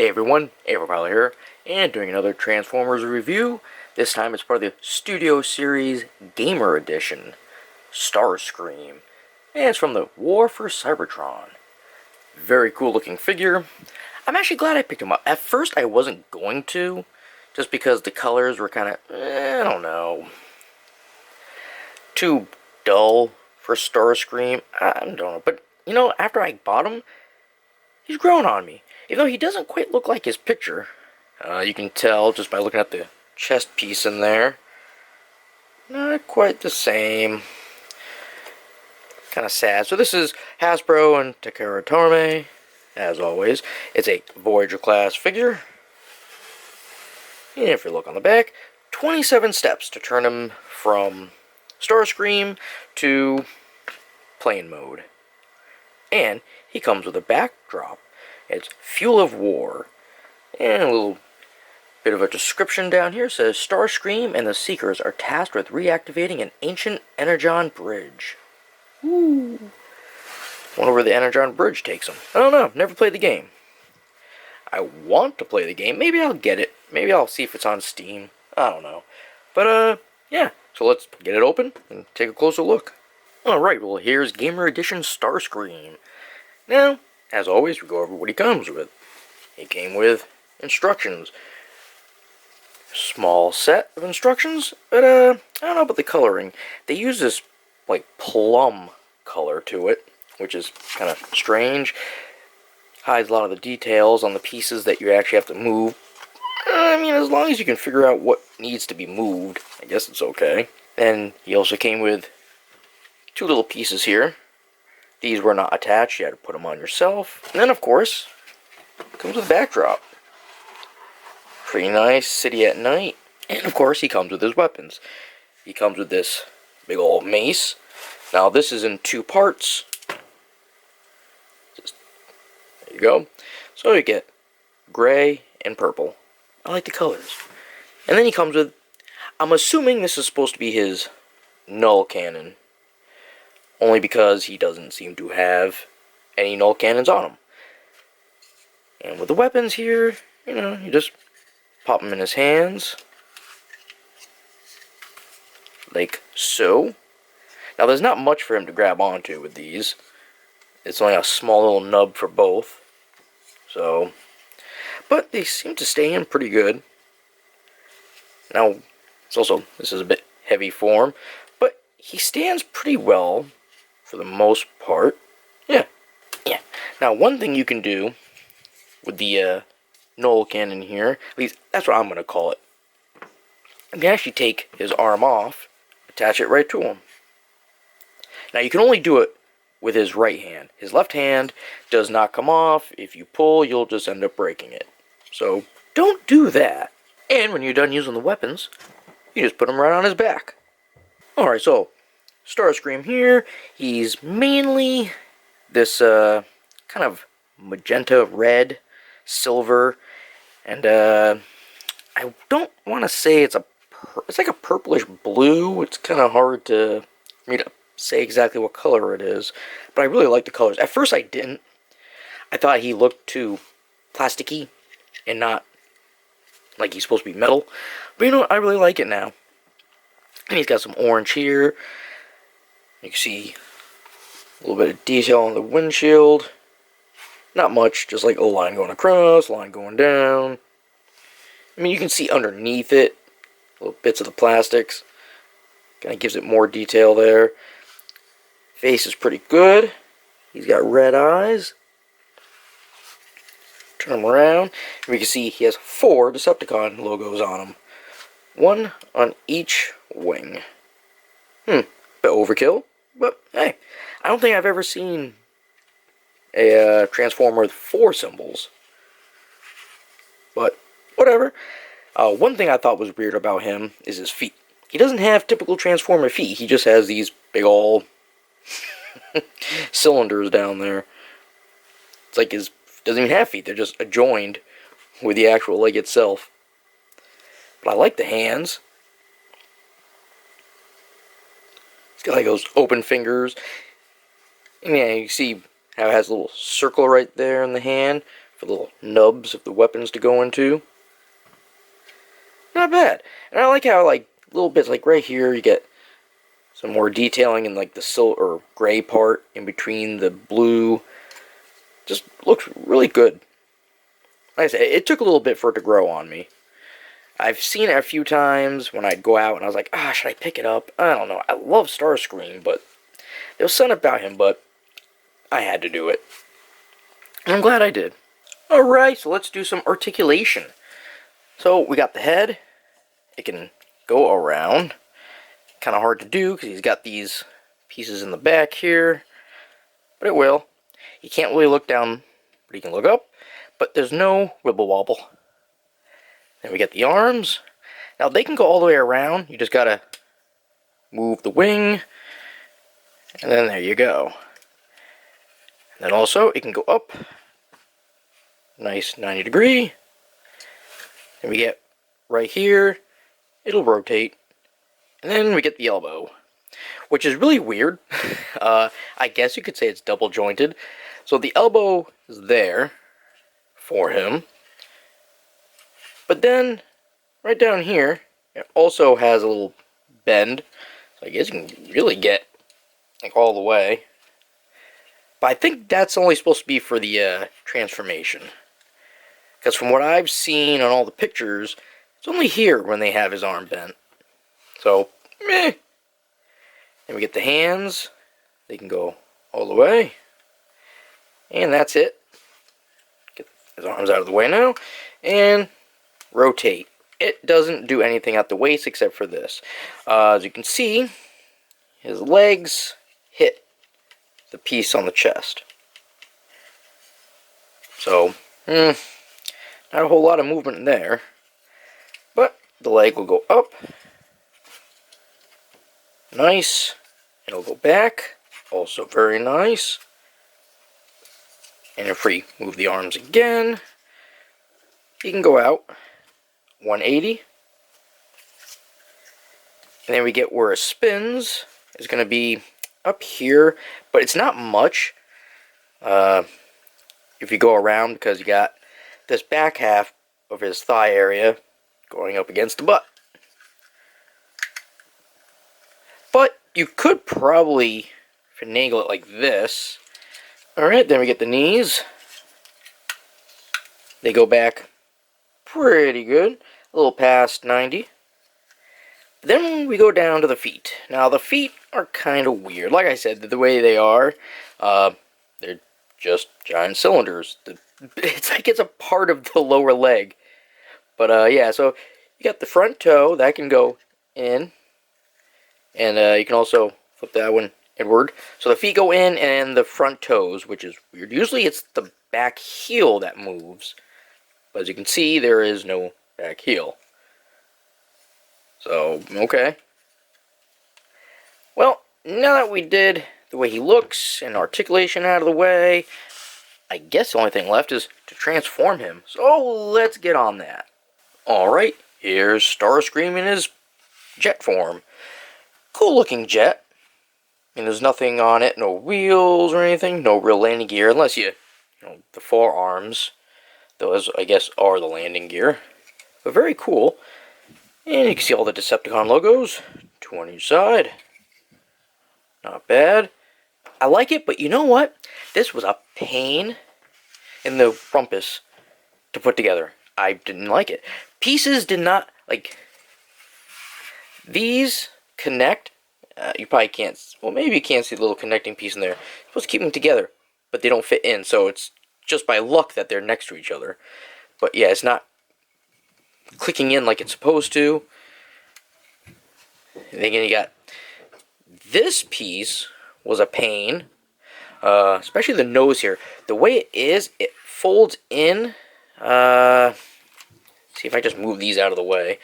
Hey everyone, April here, and doing another Transformers review. This time it's part of the Studio Series Gamer Edition, Starscream. And it's from the War for Cybertron. Very cool looking figure. I'm actually glad I picked him up. At first I wasn't going to, just because the colors were kind of, I don't know, too dull for Starscream. I don't know, but you know, after I bought him, he's grown on me. Even though he doesn't quite look like his picture. You can tell just by looking at the chest piece in there. Not quite the same. Kind of sad. So this is Hasbro and Takara Tomy, as always. It's a Voyager class figure. And if you look on the back, 27 steps to turn him from Starscream to plane mode. And he comes with a backdrop. It's Fuel of War. And a little bit of a description down here says, Starscream and the Seekers are tasked with reactivating an ancient Energon bridge. Ooh. Wonder where the Energon bridge takes them. I don't know. Never played the game. I want to play the game. Maybe I'll get it. Maybe I'll see if it's on Steam. I don't know. But, yeah. So let's get it open and take a closer look. Alright, well, here's Gamer Edition Starscream. Now, as always, we go over what he comes with. He came with instructions. Small set of instructions, but I don't know about the coloring. They use this, like, plum color to it, which is kind of strange. Hides a lot of the details on the pieces that you actually have to move. I mean, as long as you can figure out what needs to be moved, I guess it's okay. And he also came with two little pieces here. These were not attached, you had to put them on yourself. And then, of course, comes with a backdrop. Pretty nice, city at night. And, of course, he comes with his weapons. He comes with this big old mace. Now, this is in two parts. There you go. So you get gray and purple. I like the colors. And then he comes with, I'm assuming this is supposed to be his null cannon. Only because he doesn't seem to have any null cannons on him. And with the weapons here, you know, you just pop them in his hands. Like so. Now there's not much for him to grab onto with these. It's only a small little nub for both. So, but they seem to stay in pretty good. Now, it's also, this is a bit heavy form, but he stands pretty well. For the most part. Yeah. Now, one thing you can do with the null cannon here, at least that's what I'm going to call it. You can actually take his arm off, attach it right to him. Now, you can only do it with his right hand. His left hand does not come off. If you pull, you'll just end up breaking it. So, don't do that. And when you're done using the weapons, you just put them right on his back. Alright, so Starscream here, he's mainly this kind of magenta red, silver, and I don't want to say it's like a purplish blue. It's kind of hard for me to say exactly what color it is, but I really like the colors. At first I didn't. I thought he looked too plasticky and not like he's supposed to be metal, but you know what? I really like it now. And he's got some orange here. You can see a little bit of detail on the windshield. Not much, just like a line going across, line going down. I mean, you can see underneath it, little bits of the plastics. Kind of gives it more detail there. Face is pretty good. He's got red eyes. Turn him around. And we can see he has 4 Decepticon logos on him. 1 on each wing. Bit overkill. But, hey, I don't think I've ever seen a Transformer with 4 symbols. But, whatever. One thing I thought was weird about him is his feet. He doesn't have typical Transformer feet. He just has these big ol' cylinders down there. It's like his doesn't even have feet. They're just adjoined with the actual leg itself. But I like the hands. It's got like those open fingers. And yeah, you see how it has a little circle right there in the hand for the little nubs of the weapons to go into. Not bad. And I like how, like, little bits, like right here, you get some more detailing in, like, the silver or gray part in between the blue. Just looks really good. Like I said, it took a little bit for it to grow on me. I've seen it a few times when I'd go out and I was like, should I pick it up? I don't know. I love Starscream, but there was something about him, but I had to do it. And I'm glad I did. Alright, so let's do some articulation. So we got the head. It can go around. Kind of hard to do because he's got these pieces in the back here. But it will. You can't really look down, but you can look up. But there's no wibble wobble. Then we get the arms. Now they can go all the way around. You just gotta move the wing. And then there you go. And then also it can go up. Nice 90 degree. Then we get right here. It'll rotate. And then we get the elbow. Which is really weird. I guess you could say it's double jointed. So the elbow is there for him. But then, right down here, it also has a little bend. So I guess you can really get, like, all the way. But I think that's only supposed to be for the transformation. Because from what I've seen on all the pictures, it's only here when they have his arm bent. So, meh. Then we get the hands. They can go all the way. And that's it. Get his arms out of the way now. And rotate. It doesn't do anything at the waist except for this. As you can see, his legs hit the piece on the chest. So, not a whole lot of movement there. But the leg will go up. Nice. It'll go back. Also very nice. And if we move the arms again, he can go out 180. And then we get where it spins is going to be up here, but it's not much if you go around, because you got this back half of his thigh area going up against the butt. But you could probably finagle it like this. Alright, then we get the knees. They go back pretty good, a little past 90. Then we go down to the feet. Now the feet are kind of weird. Like I said, the way they are, they're just giant cylinders. It's like it's a part of the lower leg. But yeah, so you got the front toe that can go in, and you can also flip that one inward. So the feet go in and the front toes, which is weird. Usually it's the back heel that moves. But as you can see, there is no back heel. So, okay. Well, now that we did the way he looks and articulation out of the way, I guess the only thing left is to transform him. So, let's get on that. Alright, here's Starscream in his jet form. Cool looking jet. And there's nothing on it, no wheels or anything, no real landing gear, unless you know, the forearms. Those, I guess, are the landing gear. But very cool. And you can see all the Decepticon logos. 2 on each side. Not bad. I like it, but you know what? This was a pain in the rumpus to put together. I didn't like it. Pieces did not, like, these connect. You probably can't, well, maybe you can't see the little connecting piece in there. You're supposed to keep them together, but they don't fit in, so it's just by luck that they're next to each other. But yeah, it's not clicking in like it's supposed to. And again, you got this piece was a pain, especially the nose here. The way it is, it folds in. See if I just move these out of the way.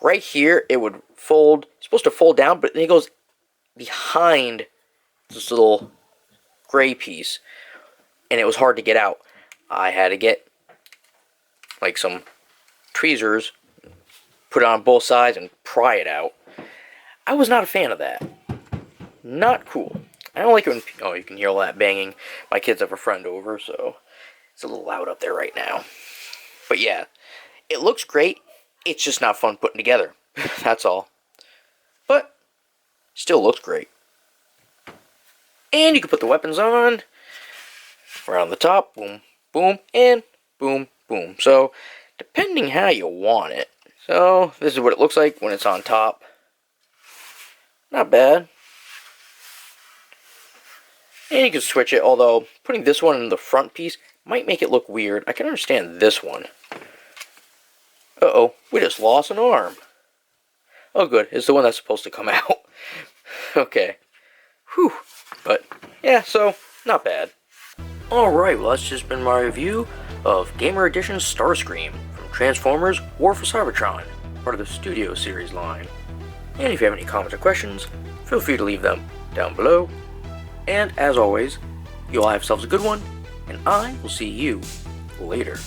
Right here, it would fold. It's supposed to fold down, but then it goes behind this little gray piece, and it was hard to get out. I had to get like some tweezers, put it on both sides, and pry it out. I was not a fan of that. Not cool. I don't like it when, oh, you can hear all that banging. My kids have a friend over, so It's a little loud up there right now. But yeah, it looks great. It's just not fun putting together. That's all. But still looks great. And you can put the weapons on. Around the top. Boom, boom, and boom, boom. So, depending how you want it. So, this is what it looks like when it's on top. Not bad. And you can switch it, although putting this one in the front piece might make it look weird. I can understand this one. Uh-oh, we just lost an arm. Oh good, it's the one that's supposed to come out. Okay. Whew. But, yeah, so, not bad. Alright, well that's just been my review of Gamer Edition Starscream from Transformers War for Cybertron, part of the Studio Series line. And if you have any comments or questions, feel free to leave them down below. And as always, you all have yourselves a good one, and I will see you later.